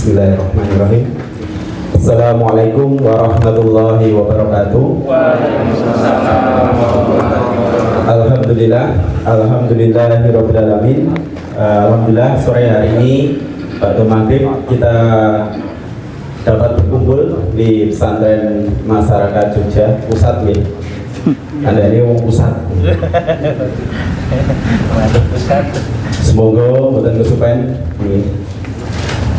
Bismillahirrahmanirrahim. Assalamualaikum warahmatullahi wabarakatuh. Alhamdulillah, alhamdulillahirabbil alamin. Alhamdulillah sore hari ini pada maghrib kita dapat berkumpul di pesantren masyarakat Jogja Pusat nih. Anda ini wong pusat. Semoga boten kesupen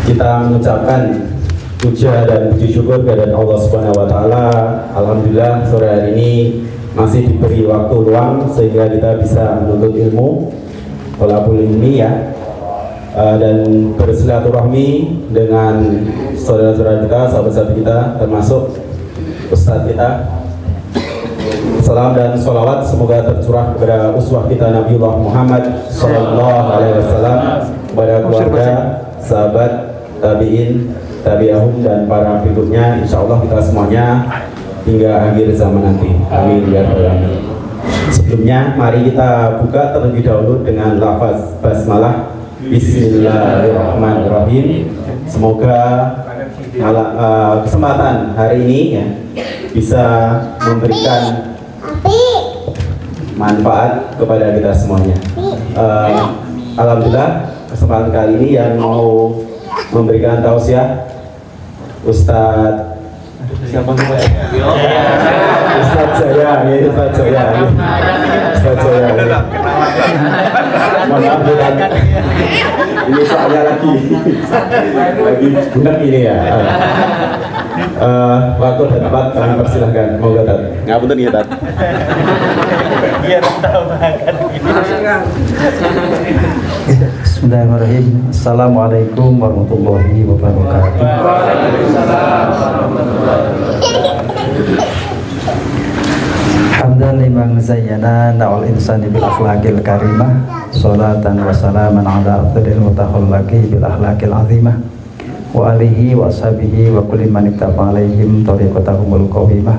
kita mengucapkan puja dan puji syukur kepada Allah Subhanahu wa taala. Alhamdulillah sore hari ini masih diberi waktu luang sehingga kita bisa menuntut ilmu, thalabul ilmi ya. Dan bersilaturahmi dengan saudara-saudara kita, sahabat-sahabat kita, termasuk ustadz kita. Salam dan sholawat semoga tercurah kepada uswah kita Nabiullah Muhammad Sallallahu Alaihi Wasallam, kepada keluarga, sahabat, tabiin, tabi'ahum dan para berikutnya. Insya Allah kita semuanya hingga akhir zaman nanti. Amin ya rabbal alamin. Sebelumnya mari kita buka terlebih dahulu dengan lafaz basmalah. Bismillahirrahmanirrahim. Semoga kesempatan hari ini ya bisa memberikan manfaat kepada kita semuanya. Alhamdulillah kesempatan kali ini yang mau memberikan tausiah Ustadz siapa namanya? Ustadz Jaya, Ustadz Jaya. Maaf bukan. Ini soalnya lagi budak ini ya. Waktu dan tempat kami persilahkan. Mau Tat. Ngapunten ya Tat. Biar tahu makan. Bismillahirrahmanirrahim. Assalamualaikum warahmatullahi wabarakatuh. Waalaikumsalam warahmatullahi wabarakatuh. Hamdan liman zayyana na'al insani bil akhlaqil karimah, salatan wa salaman ala afdalil mutakhallaqi bil akhlaqil azimah wa alihi wa ashabihi wa kulli man ittaba alaihim tariqatahumul qawimah.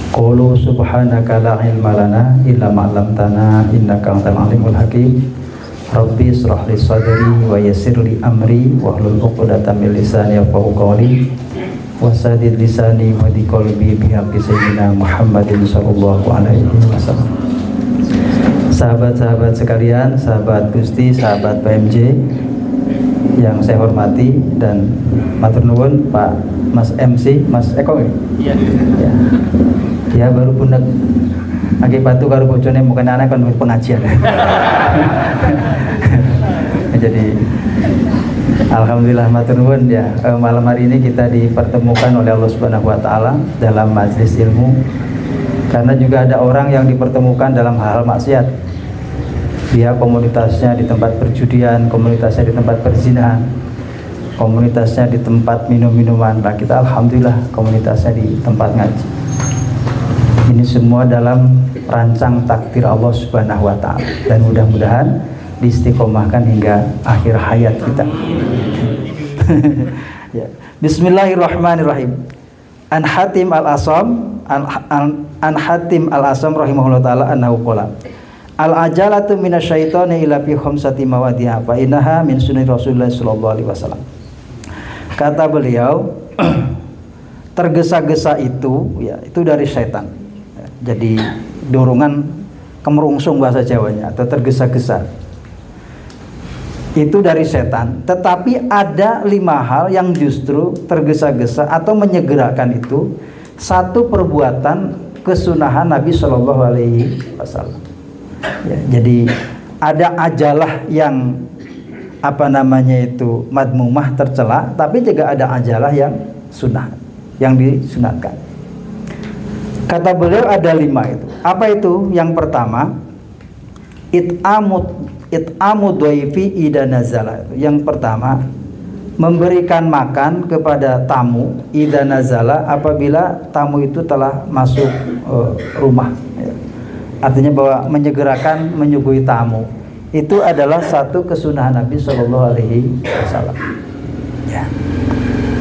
Qulu subhanaka la ilma lana illa ma 'allamtana innaka antal alimul hakim. Rabbi israh li sadri wa yassir li amri wa hlul 'uqdatam min lisani yafqahu qawli wasadid lisani wa di qalbi bihaqqi sayyidina Muhammadin sallallahu alaihi wasallam. Sahabat-sahabat sekalian, sahabat Gusti, sahabat PMJ yang saya hormati dan matur nuwun Pak Mas MC, Mas Eko. Iya. Ya. Dia baru pundak agi batu karo bojone mungkin anak kan pengajian. Jadi alhamdulillah matur nuwun ya, malam hari ini kita dipertemukan oleh Allah Subhanahu wa taala dalam majelis ilmu. Karena juga ada orang yang dipertemukan dalam hal maksiat. Dia komunitasnya di tempat perjudian, komunitasnya di tempat perzinahan, komunitasnya di tempat minum-minuman. Nah, kita alhamdulillah komunitasnya di tempat ngaji. Ini semua dalam rancang takdir Allah Subhanahu wa taala dan mudah-mudahan diistiqomahkan hingga akhir hayat kita. Ya. Bismillahirrahmanirrahim. An Hatim al-Asam an Hatim al-Asam rahimahullah taala annahu qala al ajalatu minasyaitani ila fi khamsati mawadiha fa innaha min sunnah Rasulullah sallallahu alaihi wasallam. Kata beliau, tergesa-gesa itu ya itu dari syaitan. Jadi dorongan kemerungsung bahasa Jawanya atau tergesa-gesa itu dari setan. Tetapi ada 5 hal yang justru tergesa-gesa atau menyegerakan itu. Satu, perbuatan kesunahan Nabi Shallallahu Alaihi Wasallam ya, jadi ada ajalah yang madmumah tercela, tapi juga ada ajalah yang sunnah, yang disunahkan. Kata beliau ada 5 itu. Apa itu? Yang pertama, it'amu dhaifi idza nazala. Yang pertama, memberikan makan kepada tamu idza nazala, apabila tamu itu telah masuk rumah ya. Artinya bahwa menyegerakan menyuguhi tamu itu adalah satu kesunahan Nabi Shallallahu Alaihi Wasallam ya.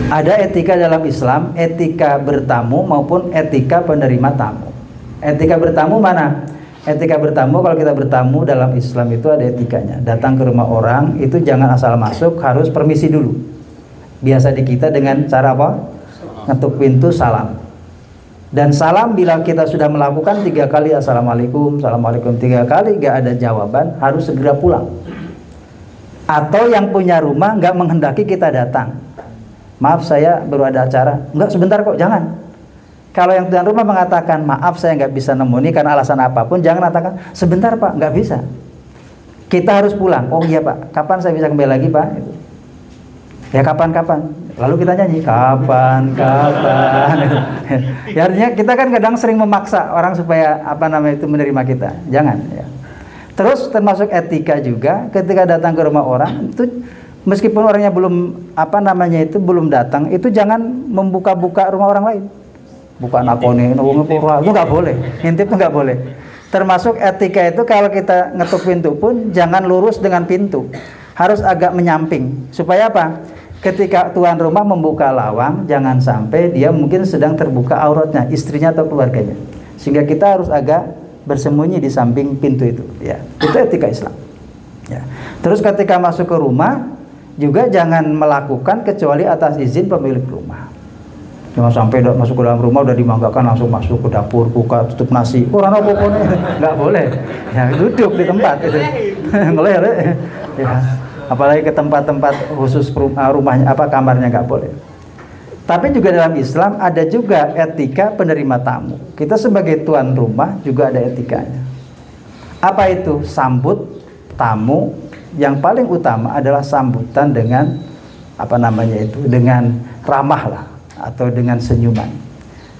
Ada etika dalam Islam, etika bertamu maupun etika penerima tamu. Etika bertamu mana? Etika bertamu, kalau kita bertamu dalam Islam itu ada etikanya. Datang ke rumah orang itu jangan asal masuk, harus permisi dulu. Biasa di kita dengan cara apa? Ngetuk pintu salam. Dan salam bila kita sudah melakukan 3 kali assalamualaikum, assalamualaikum 3 kali gak ada jawaban, harus segera pulang. Atau yang punya rumah gak menghendaki kita datang, maaf saya baru ada acara, enggak sebentar kok, jangan. Kalau yang tuan rumah mengatakan maaf saya nggak bisa nemuni karena alasan apapun, jangan katakan sebentar pak, nggak bisa. Kita harus pulang. Oh iya pak, kapan saya bisa kembali lagi pak? Itu. Ya kapan-kapan. Lalu kita nyanyi kapan-kapan. Ya artinya kita kan kadang sering memaksa orang supaya itu menerima kita. Jangan. Ya. Terus termasuk etika juga, ketika datang ke rumah orang itu meskipun orangnya belum belum datang, itu jangan membuka-buka rumah orang lain. Buka nakoni, itu nggak boleh. Ngintip itu nggak boleh. Termasuk etika itu kalau kita ngetuk pintu pun jangan lurus dengan pintu, harus agak menyamping. Supaya apa? Ketika tuan rumah membuka lawang, jangan sampai dia mungkin sedang terbuka auratnya, istrinya atau keluarganya. Sehingga kita harus agak bersembunyi di samping pintu itu. Ya, itu etika Islam. Ya. Terus ketika masuk ke rumah juga jangan melakukan kecuali atas izin pemilik rumah. Jangan sampai masuk ke dalam rumah udah dimanggakan langsung masuk ke dapur, buka tutup nasi. Orang apa nggak boleh. Ya duduk di tempat itu. Ngeleh. Ya. Apalagi ke tempat-tempat khusus rumahnya kamarnya nggak boleh. Tapi juga dalam Islam ada juga etika penerima tamu. Kita sebagai tuan rumah juga ada etikanya. Apa itu? Sambut tamu yang paling utama adalah sambutan dengan dengan ramah lah atau dengan senyuman.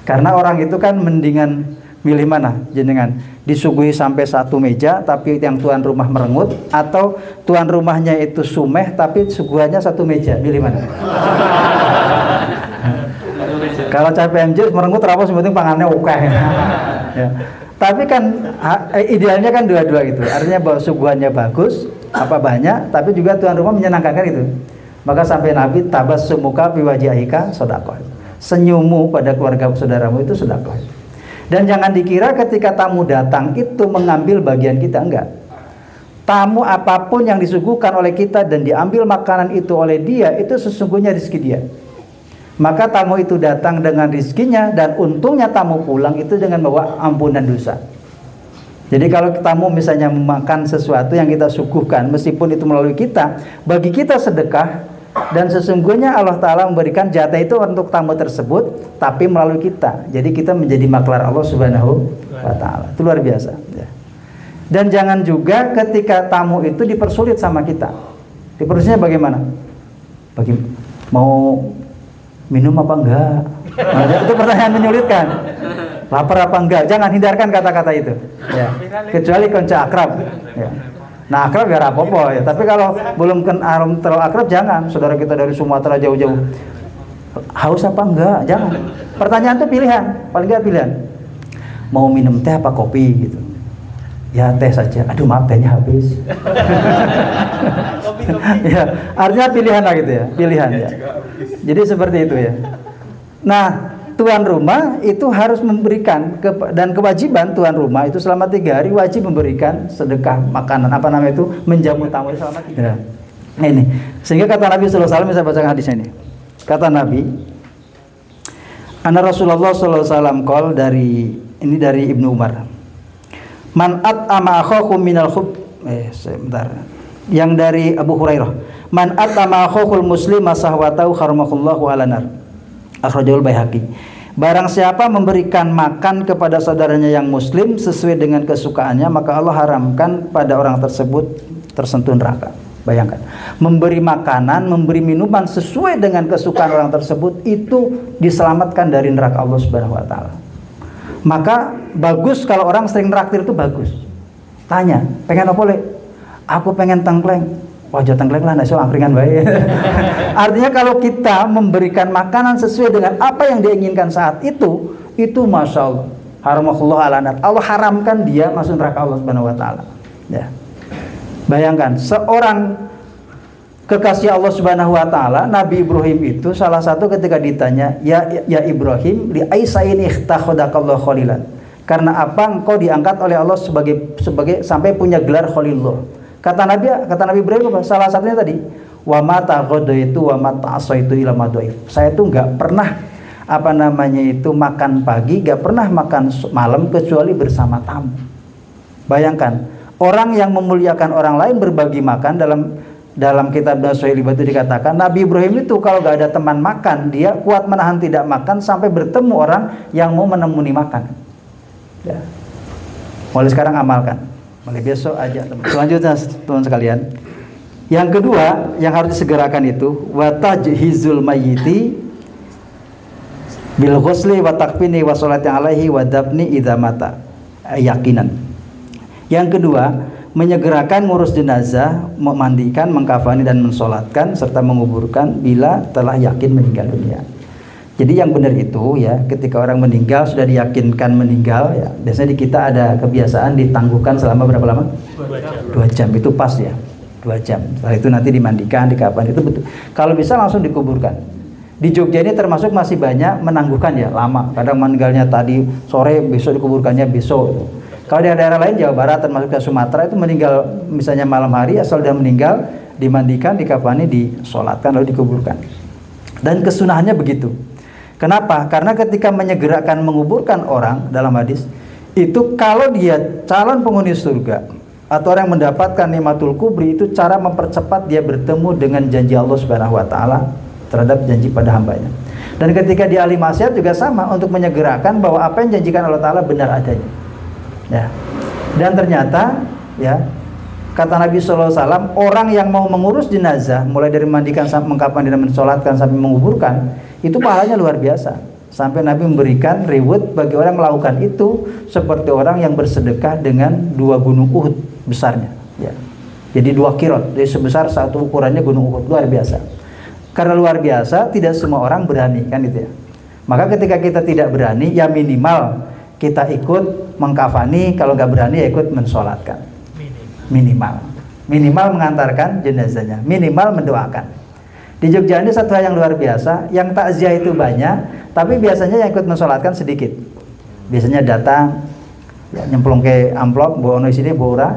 Karena orang itu kan mendingan milih mana jenengan, disuguhi sampai satu meja tapi yang tuan rumah merengut, atau tuan rumahnya itu sumeh tapi suguhannya satu meja, milih mana? Kalau CPMJ merengut apa sebenarnya pangannya oke. Ya. Tapi kan idealnya kan dua-dua gitu. Artinya bahwa suguhannya bagus, banyak, tapi juga tuan rumah menyenangkan kan itu. Maka sampai Nabi tabassumuka fi wajhika sedekah. Senyummu pada keluarga saudaramu itu sedekah. Dan jangan dikira ketika tamu datang itu mengambil bagian kita, enggak. Tamu apapun yang disuguhkan oleh kita dan diambil makanan itu oleh dia, itu sesungguhnya rezeki dia. Maka tamu itu datang dengan rizkinya, dan untungnya tamu pulang itu dengan bawa ampunan dosa. Jadi kalau tamu misalnya memakan sesuatu yang kita suguhkan, meskipun itu melalui kita, bagi kita sedekah, dan sesungguhnya Allah Ta'ala memberikan jatah itu untuk tamu tersebut, tapi melalui kita. Jadi kita menjadi maklar Allah Subhanahu wa Ta'ala. Itu luar biasa ya. Dan jangan juga ketika tamu itu dipersulit sama kita. Dipersulitnya bagaimana? Mau minum apa enggak? Nah, itu pertanyaan menyulitkan. Lapar apa enggak? Jangan hindarkan kata-kata itu ya. Kecuali konco akrab ya. Nah akrab biar apa-apa ya. Tapi kalau belum terlalu akrab jangan. Saudara kita dari Sumatera jauh-jauh, haus apa enggak? Jangan. Pertanyaan itu pilihan, paling enggak pilihan. Mau minum teh apa kopi gitu? Ya teh saja. Aduh maaf tehnya habis. Ya, artinya pilihan lah gitu ya, pilihan ya. Jadi seperti itu ya. Nah, tuan rumah itu harus memberikan dan kewajiban tuan rumah itu selama 3 hari wajib memberikan sedekah makanan menjamu tamu selama 3 hari. Nah ini, sehingga kata Nabi sallallahu alaihi wasallam, saya bacakan hadisnya ini. Kata Nabi, anna Rasulullah sallallahu alaihi wasallam qol, dari Ibnu Umar. Man at'ama akhahu minal khub sebentar. Yang dari Abu Hurairah, man at'ama akhahul muslim sahwatahu haramahullahu alanar. Akhrajul Baihaqi. Barang siapa memberikan makan kepada saudaranya yang muslim sesuai dengan kesukaannya, maka Allah haramkan pada orang tersebut tersentuh neraka. Bayangkan, memberi makanan, memberi minuman sesuai dengan kesukaan orang tersebut itu diselamatkan dari neraka Allah Subhanahu wa Ta'ala. Maka bagus kalau orang sering traktir, itu bagus. Tanya, pengen apa le? Aku pengen tengkleng. Wajah tengkleng lah, nasi angkringan baik. Artinya kalau kita memberikan makanan sesuai dengan apa yang diinginkan saat itu masya Allah, haramahullah alanat. Allah haramkan dia masuk neraka Allah Subhanahu wa Ta'ala. Ya. Bayangkan, seorang kekasih Allah Subhanahu wa Ta'ala, Nabi Ibrahim itu salah satu ketika ditanya, ya Ibrahim, li aisain ikhtakhadakallahu khalilan. Karena apa engkau diangkat oleh Allah sebagai sampai punya gelar Khalilullah? Kata Nabi Ibrahim apa? Salah satunya tadi, wa ma taghadaitu wa ma ta'asaitu ila madhaif. Saya tuh nggak pernah makan pagi, nggak pernah makan malam kecuali bersama tamu. Bayangkan, orang yang memuliakan orang lain berbagi makan. Dalam kitab Dasoil itu dikatakan Nabi Ibrahim itu kalau nggak ada teman makan, dia kuat menahan tidak makan sampai bertemu orang yang mau menemani makan. Ya. Mulai sekarang amalkan, mulai besok aja. Selanjutnya teman sekalian, yang kedua yang harus disegerakan itu wa tajhizul mayyiti bil ghusli wa takfini wa sholati alaihi wa dafni idza mata, yakinan. Yang kedua, menyegerakan ngurus jenazah, memandikan, mengkafani dan mensolatkan serta menguburkan bila telah yakin meninggal dunia. Jadi yang benar itu ya, ketika orang meninggal sudah diyakinkan meninggal ya, biasanya di kita ada kebiasaan ditangguhkan selama berapa lama? 2 jam. Itu pas ya, 2 jam. Setelah itu nanti dimandikan, dikafani, itu betul. Kalau bisa langsung dikuburkan. Di Jogja ini termasuk masih banyak menangguhkan ya, lama. Kadang meninggalnya tadi sore, besok dikuburkannya besok. Kalau di daerah lain Jawa Barat termasuk ke Sumatera itu meninggal misalnya malam hari, asal dia meninggal dimandikan, dikafani, disolatkan lalu dikuburkan. Dan kesunahannya begitu. Kenapa? Karena ketika menyegerakan menguburkan orang dalam hadis itu, kalau dia calon penghuni surga atau orang yang mendapatkan nikmatul kubri, itu cara mempercepat dia bertemu dengan janji Allah Subhanahu wa taala terhadap janji pada hambanya. Dan ketika di ahli maksiat juga sama, untuk menyegerakan bahwa apa yang janjikan Allah taala benar adanya. Ya. Dan ternyata ya, kata Nabi SAW, orang yang mau mengurus jenazah mulai dari mandikan sampai mengkafani dan mensolatkan sampai menguburkan, itu pahalanya luar biasa. Sampai Nabi memberikan reward bagi orang yang melakukan itu seperti orang yang bersedekah dengan 2 gunung Uhud besarnya ya. Jadi 2 kirot, jadi sebesar satu ukurannya gunung Uhud, luar biasa. Karena luar biasa, tidak semua orang berani kan itu ya. Maka ketika kita tidak berani, ya minimal kita ikut mengkafani, kalau nggak berani ya ikut mensolatkan. Minimal mengantarkan jenazahnya, minimal mendoakan. Di Jogja ini satu hal yang luar biasa, yang takziah itu banyak, tapi biasanya yang ikut mensolatkan sedikit. Biasanya datang, ya, nyemplung ke amplop, bawa ono sini, bawa ora.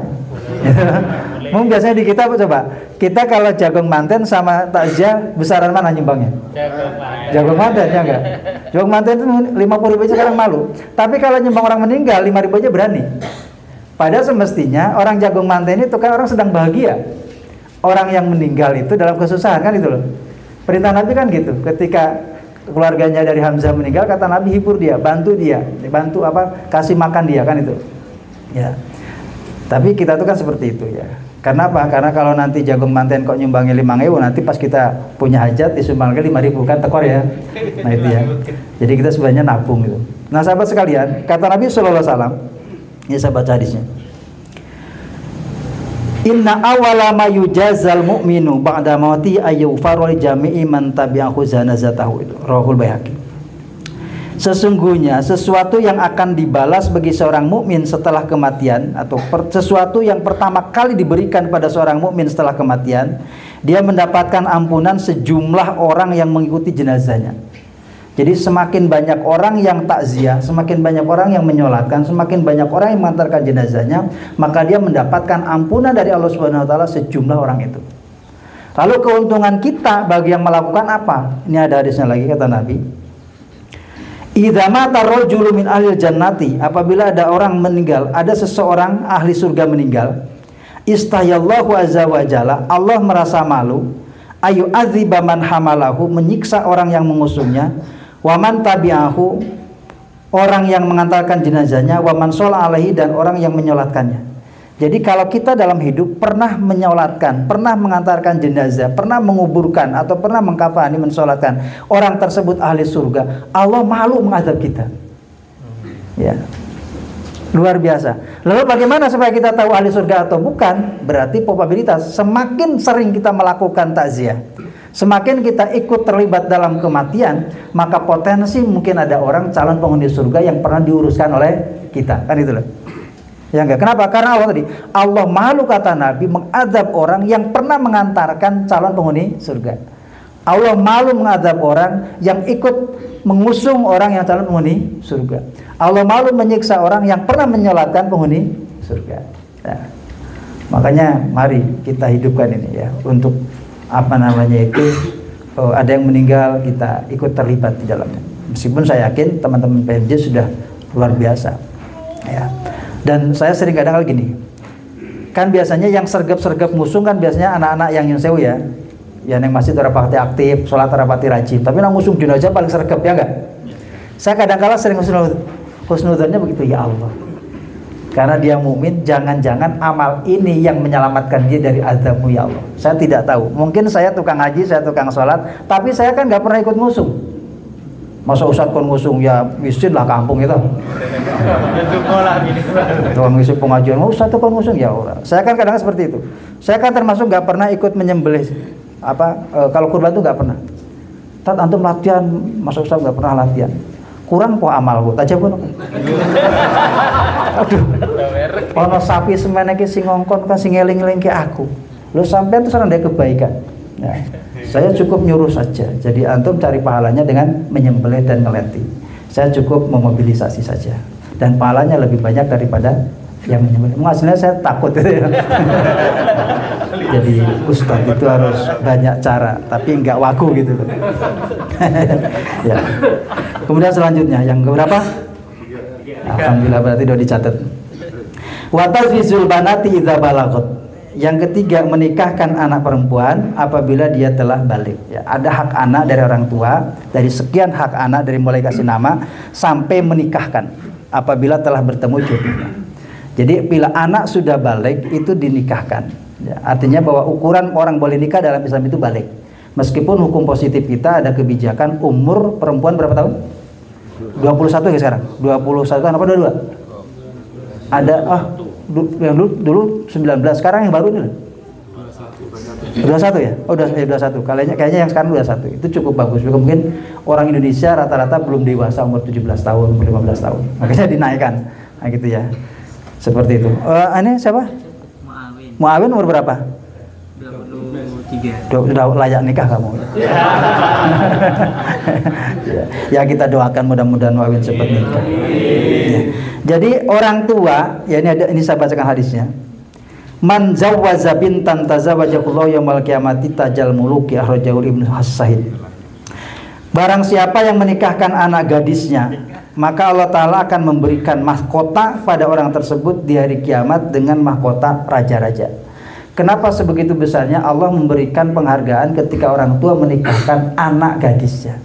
Mungkin biasanya di kita apa coba? Kita kalau jagung manten sama takziah besaran mana nyumbangnya? Jagung manten ya enggak? Jagung manten itu 50.000 aja sekarang malu. Tapi kalau nyumbang orang meninggal 5.000 aja berani. Padahal semestinya orang jagung manten itu kan orang sedang bahagia. Orang yang meninggal itu dalam kesusahan kan itu loh. Perintah Nabi kan gitu. Ketika keluarganya dari Hamzah meninggal, kata Nabi hibur dia, bantu kasih makan dia kan itu. Ya. Tapi kita tuh kan seperti itu ya. Karena apa? Karena kalau nanti jagung manten kok nyumbangnya 5.000, nanti pas kita punya hajat disumbangkan 5.000 kan tekor ya. Nah itu ya. Jadi kita sebenarnya nabung gitu. Nah sahabat sekalian, kata Nabi SAW, ini saya baca hadisnya. Inna awwala ma yujazal mu'minu ba'da mauti ayyufaru li jami'i man tabi'ahu zanazatahu, itu Rawahul Baihaqi. Sesungguhnya sesuatu yang akan dibalas bagi seorang mukmin setelah kematian, atau sesuatu yang pertama kali diberikan pada seorang mukmin setelah kematian, dia mendapatkan ampunan sejumlah orang yang mengikuti jenazahnya. Jadi semakin banyak orang yang takziah, semakin banyak orang yang menyolatkan, semakin banyak orang yang mengantarkan jenazahnya, maka dia mendapatkan ampunan dari Allah Subhanahu wa taala sejumlah orang itu. Lalu keuntungan kita bagi yang melakukan apa? Ini ada hadisnya lagi, kata Nabi. Idza mata rajulu min ahlil jannati, apabila ada orang meninggal, ada seseorang ahli surga meninggal, istahiyallahu azza wa jalla, Allah merasa malu, ayu adziba man hamalahu, menyiksa orang yang mengusungnya, wa man tabi'ahu, orang yang mengantarkan jenazahnya, wa man sholla alaihi, dan orang yang menyolatkannya. Jadi kalau kita dalam hidup pernah menyolatkan, pernah mengantarkan jenazah, pernah menguburkan atau pernah mengkafani, mensolatkan orang tersebut ahli surga, Allah malu mengadab kita. Ya. Luar biasa. Lalu bagaimana supaya kita tahu ahli surga atau bukan? Berarti probabilitas semakin sering kita melakukan takziah, semakin kita ikut terlibat dalam kematian, maka potensi mungkin ada orang calon penghuni surga yang pernah diuruskan oleh kita. Kan itu loh. Ya enggak? Kenapa? Karena Allah tadi, Allah malu, kata Nabi, mengadab orang yang pernah mengantarkan calon penghuni surga. Allah malu mengadab orang yang ikut mengusung orang yang calon penghuni surga. Allah malu menyiksa orang yang pernah menyolatkan penghuni surga. Nah, makanya mari kita hidupkan ini ya, untuk apa namanya itu ada yang meninggal, kita ikut terlibat di dalamnya. Meskipun saya yakin teman-teman PMJ sudah luar biasa ya. Dan saya sering kadang kali gini, kan biasanya yang sergap-sergap ngusung kan biasanya anak-anak yang sewu ya, yang masih terapati aktif, sholat terapati rajin, tapi nang ngusung jenazah paling sergap ya enggak? Saya kadang-kala sering husnudzonnya begitu, ya Allah, karena dia mukmin, jangan-jangan amal ini yang menyelamatkan dia dari azabmu ya Allah. Saya tidak tahu, mungkin saya tukang haji, saya tukang sholat, tapi saya kan nggak pernah ikut ngusung. Masa Ustadz kon ngusung, ya miskin lah kampung itu. Tukang ngisi pengajian, Ustadz tuh kon ngusung, ya Allah. Saya kan kadang seperti itu. Saya kan termasuk nggak pernah ikut menyembelih kalau kurban tuh nggak pernah. Tat antum latihan, masa Ustadz nggak pernah latihan. Kurang po amal bu, aja pun. Aduh, ono sapi semene ki sing ngongkon kan sing eling-eling ki aku. Lo sampean tuh ada kebaikan. Ya. Saya cukup nyuruh saja. Jadi antum cari pahalanya dengan menyembelih dan ngeleti. Saya cukup memobilisasi saja. Dan pahalanya lebih banyak daripada yang menyembelih. Hasilnya saya takut gitu ya. Jadi ustadz itu harus banyak cara, tapi nggak wagu gitu. Ya. Kemudian selanjutnya yang keberapa? Alhamdulillah berarti sudah dicatat. Wa tazwijul banati idza balagot. Yang ketiga, menikahkan anak perempuan apabila dia telah balik. Ya, ada hak anak dari orang tua, dari sekian hak anak dari mulai kasih nama sampai menikahkan apabila telah bertemu jodohnya. Jadi bila anak sudah balik itu dinikahkan. Ya, artinya bahwa ukuran orang boleh nikah dalam Islam itu balik. Meskipun hukum positif kita ada kebijakan umur perempuan berapa tahun? 21 ya sekarang. 21 tahun apa 22? Ada yang dulu 19, sekarang yang baru ini 21 ya? Oh 21. Kayaknya yang sekarang 21. Itu cukup bagus. Mungkin orang Indonesia rata-rata belum dewasa umur 17 tahun, 15 tahun. Makanya dinaikkan. Nah gitu ya. Seperti itu. Ini siapa? Muawin umur berapa? 23. Sudah layak nikah kamu. Ya kita doakan mudah-mudahan Muawin cepat nikah. Ya. Jadi orang tua, ya ini saya bacakan hadisnya. Man zawwaza bintan tazawwajakullahu yaumil qiyamati tajal muluki akhrajahu Ibnu As-Sahih. Barang siapa yang menikahkan anak gadisnya, maka Allah Ta'ala akan memberikan mahkota pada orang tersebut di hari kiamat dengan mahkota raja-raja. Kenapa sebegitu besarnya Allah memberikan penghargaan ketika orang tua menikahkan anak gadisnya?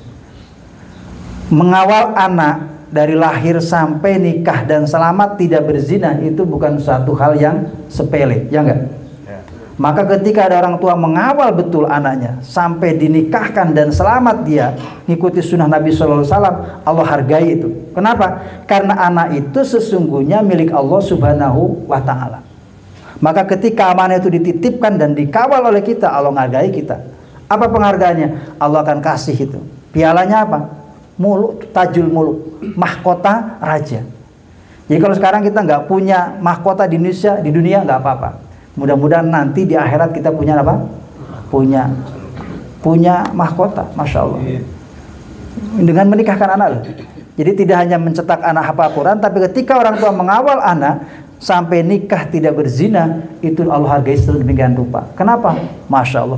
Mengawal anak dari lahir sampai nikah dan selamat tidak berzina itu bukan suatu hal yang sepele, ya enggak? Ya. Maka ketika ada orang tua mengawal betul anaknya sampai dinikahkan dan selamat dia ngikuti sunnah Nabi SAW, Allah hargai itu. Kenapa? Karena anak itu sesungguhnya milik Allah Subhanahu wa Ta'ala. Maka ketika amanah itu dititipkan dan dikawal oleh kita, Allah menghargai kita. Apa penghargaannya? Allah akan kasih itu. Pialanya apa? Muluk, tajul muluk, mahkota raja. Jadi kalau sekarang kita nggak punya mahkota di Indonesia, di dunia nggak apa-apa. Mudah-mudahan nanti di akhirat kita punya apa? Punya mahkota, masya Allah. Dengan menikahkan anak loh. Jadi tidak hanya mencetak anak hafal Quran, tapi ketika orang tua mengawal anak sampai nikah tidak berzina, itu Allah hargai sedemikian rupa. Kenapa? Masya Allah,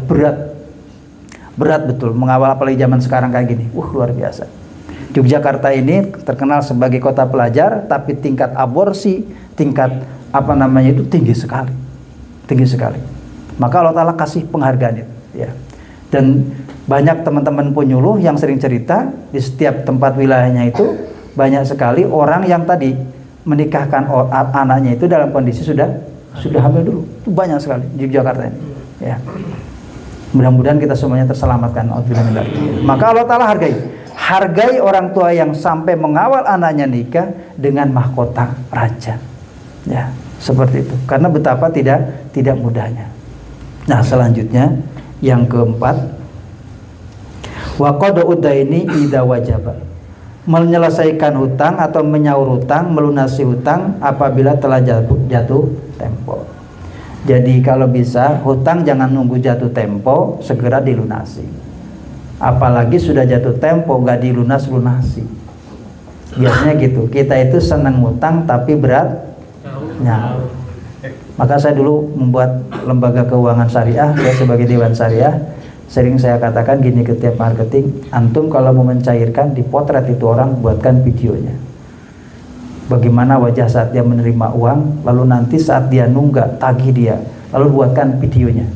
berat betul mengawal, apalagi zaman sekarang kayak gini. Luar biasa. Yogyakarta ini terkenal sebagai kota pelajar, tapi tingkat aborsi, tingkat itu tinggi sekali, Maka Allah Ta'ala kasih penghargaan itu, ya. Dan banyak teman-teman penyuluh yang sering cerita di setiap tempat wilayahnya itu banyak sekali orang yang tadi menikahkan anaknya itu dalam kondisi sudah hamil dulu. Itu banyak sekali di Yogyakarta ini, ya. Mudah-mudahan kita semuanya terselamatkan. Maka Allah Ta'ala hargai orang tua yang sampai mengawal anaknya nikah dengan mahkota raja, ya, seperti itu. Karena betapa tidak mudahnya. Nah selanjutnya yang keempat, wa qada'ud daini idza wajaba, menyelesaikan hutang atau menyaur hutang, melunasi hutang apabila telah jatuh tempo. Jadi kalau bisa hutang jangan nunggu jatuh tempo, segera dilunasi. Apalagi sudah jatuh tempo nggak dilunasi. Biasanya gitu. Kita itu senang hutang tapi berat nyaur. Maka saya dulu membuat lembaga keuangan syariah, saya sebagai dewan syariah. Sering saya katakan gini ke tiap marketing, antum kalau mau mencairkan di potret itu orang, buatkan videonya. Bagaimana wajah saat dia menerima uang, lalu nanti saat dia nunggak, tagih dia, lalu buatkan videonya.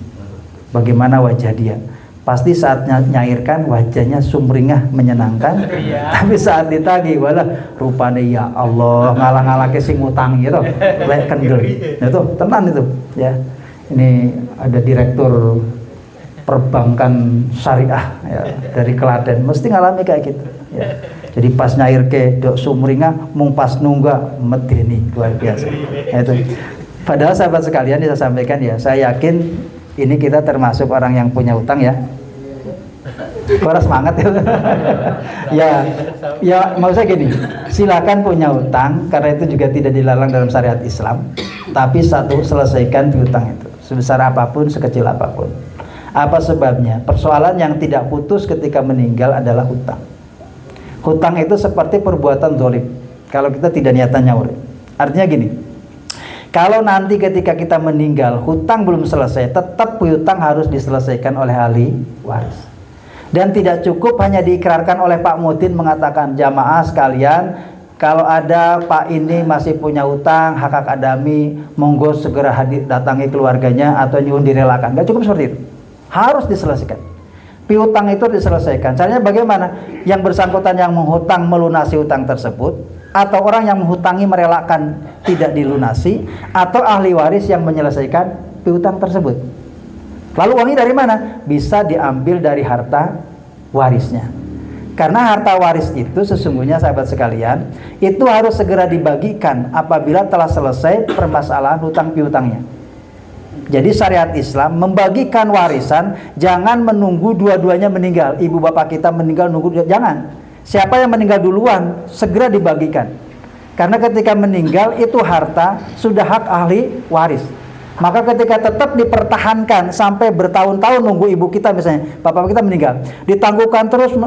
Bagaimana wajah dia. Pasti saat nyairkan wajahnya sumringah menyenangkan, tapi saat ditagih walah rupanya ya Allah ngalah-ngalake sing utang gitu, lek kendel. Nah itu tenan itu ya. Ini ada direktur perbankan syariah ya, dari Klaten, mesti ngalami kayak gitu ya. Jadi pas nyair ke dok sumringah mung pas nunggak medeni, luar biasa ya, itu. Padahal sahabat sekalian saya sampaikan ya, saya yakin ini kita termasuk orang yang punya utang ya. Gua semangat ya. Ya mau saya gini, silakan punya utang karena itu juga tidak dilarang dalam syariat Islam, tapi satu, selesaikan piutang itu sebesar apapun, sekecil apapun. Apa sebabnya? Persoalan yang tidak putus ketika meninggal adalah hutang. Hutang itu seperti perbuatan zalim kalau kita tidak niatan nyaur. Artinya gini, kalau nanti ketika kita meninggal hutang belum selesai, tetap piutang harus diselesaikan oleh ahli waris. Dan tidak cukup hanya diikrarkan oleh Pak Mudin mengatakan, jamaah sekalian, kalau ada Pak ini masih punya hutang hak akademi, monggo segera datangi keluarganya atau nyuwun direlakan. Gak cukup seperti itu, harus diselesaikan. Piutang itu diselesaikan. Caranya bagaimana? Yang bersangkutan yang menghutang melunasi hutang tersebut, atau orang yang menghutangi merelakan tidak dilunasi, atau ahli waris yang menyelesaikan piutang tersebut. Lalu uangnya dari mana? Bisa diambil dari harta warisnya. Karena harta waris itu sesungguhnya sahabat sekalian, itu harus segera dibagikan apabila telah selesai permasalahan hutang piutangnya. Jadi syariat Islam membagikan warisan jangan menunggu dua-duanya meninggal. Ibu bapak kita meninggal nunggu, jangan. Siapa yang meninggal duluan segera dibagikan. Karena ketika meninggal itu harta sudah hak ahli waris. Maka ketika tetap dipertahankan sampai bertahun-tahun nunggu ibu kita, misalnya bapak kita meninggal, ditangguhkan terus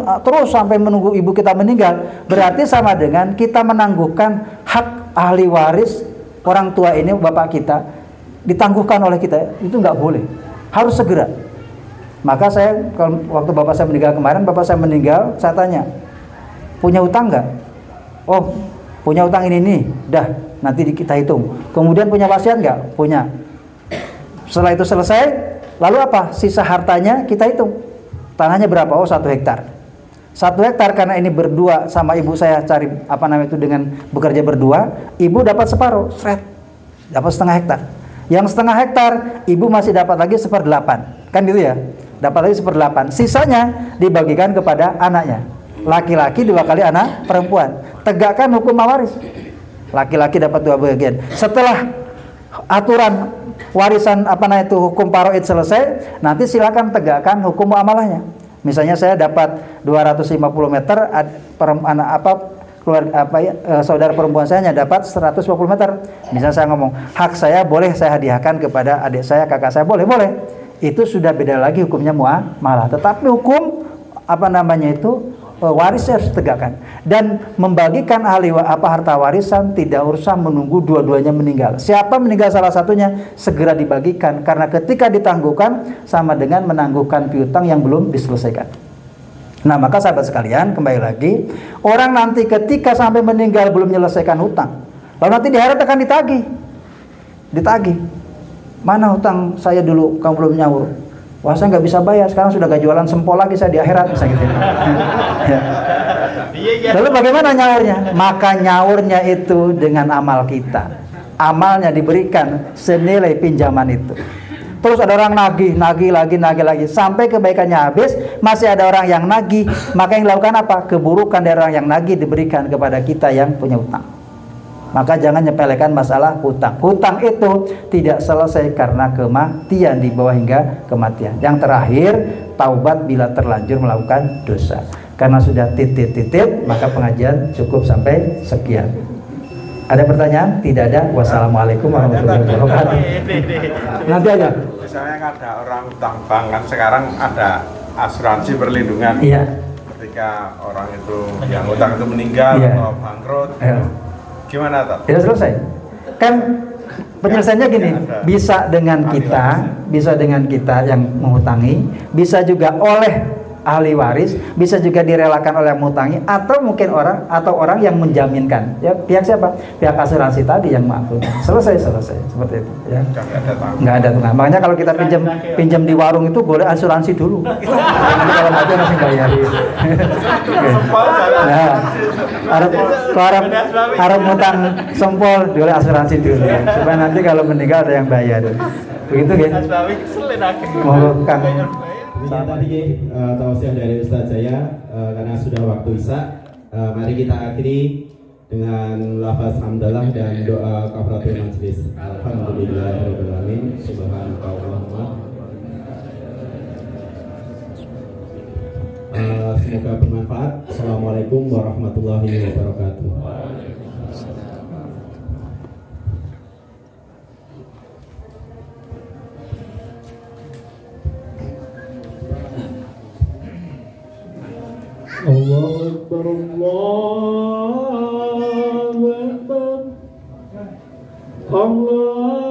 sampai menunggu ibu kita meninggal, berarti sama dengan kita menangguhkan hak ahli waris orang tua ini, bapak kita ditangguhkan oleh kita. Itu nggak boleh, harus segera. Maka saya kalau waktu bapak saya meninggal kemarin, bapak saya meninggal, saya tanya, punya utang nggak? Oh, punya utang ini nih, dah nanti kita hitung. Kemudian punya wasiat nggak? Punya. Setelah itu selesai, lalu apa? Sisa hartanya kita hitung. Tanahnya berapa? Oh 1 hektar. 1 hektar karena ini berdua sama ibu saya cari apa namanya itu dengan bekerja berdua, ibu dapat separuh, dapat setengah hektar. Yang setengah hektar, ibu masih dapat lagi 1/8, kan gitu ya? Dapat lagi 1/8. Sisanya dibagikan kepada anaknya. Laki-laki 2 kali anak perempuan. Tegakkan hukum waris. Laki-laki dapat 2 bagian. Setelah aturan warisan apa namanya itu hukum faraid selesai, nanti silakan tegakkan hukum muamalahnya. Misalnya saya dapat 250 meter, saudara perempuan saya hanya dapat 150 meter. Misalnya saya ngomong, hak saya boleh saya hadiahkan kepada adik saya, kakak saya, boleh. Itu sudah beda lagi hukumnya muamalah. Tetapi hukum apa namanya itu waris harus ditegakkan, dan membagikan harta warisan tidak usah menunggu dua-duanya meninggal. Siapa meninggal salah satunya segera dibagikan, karena ketika ditangguhkan sama dengan menangguhkan piutang yang belum diselesaikan. Nah maka sahabat sekalian, kembali lagi, orang nanti ketika sampai meninggal belum menyelesaikan hutang, lalu nanti di akhirat akan ditagih. Mana hutang saya dulu kamu belum nyaur? Wah saya nggak bisa bayar, sekarang sudah gak jualan sempol lagi saya di akhirat, misalnya gitu. Ya. Lalu bagaimana nyaurnya? Maka nyaurnya itu dengan amal kita. Amalnya diberikan senilai pinjaman itu. Terus ada orang nagih lagi sampai kebaikannya habis, masih ada orang yang nagih. Maka yang dilakukan apa? Keburukan dari orang yang nagih diberikan kepada kita yang punya hutang. Maka jangan nyepelekan masalah hutang. Hutang itu tidak selesai karena kematian, di bawah hingga kematian. Yang terakhir, taubat bila terlanjur melakukan dosa. Karena sudah titik-titik, maka pengajian cukup sampai sekian. Ada pertanyaan? Tidak ada. Wassalamualaikum warahmatullahi wabarakatuh. Nanti aja. Misalnya ada orang hutang bank, kan sekarang ada asuransi perlindungan. Iya. Ketika orang itu yang hutang itu meninggal atau bangkrut. Iya. Gimana, Tat? Tidak selesai. Kan Penyelesaiannya gini, bisa dengan kita yang menghutangi, bisa juga oleh ahli waris, bisa juga direlakan oleh yang menghutangi, atau mungkin orang yang menjaminkan. Ya, pihak siapa? Pihak asuransi tadi yang mampu. Selesai seperti itu. Ya. Nggak ada tengah. Makanya kalau kita pinjam di warung itu boleh asuransi dulu. Nanti kalau mati masih bayarin. Nah, harap ngutang sempol boleh asuransi dulu. Supaya nanti kalau meninggal ada yang bayar. Begitu ya. Mau Kang. Demikian tadi tausiah dari Ustadz saya karena sudah waktu isya. Mari kita akhiri dengan lafaz hamdalah dan doa kafaratul majlis. Alhamdulillahirabbil alamin. Subhanakallahumma. Semoga bermanfaat. Assalamualaikum warahmatullahi wabarakatuh. Allahu Akbar, Allahu Akbar, Allah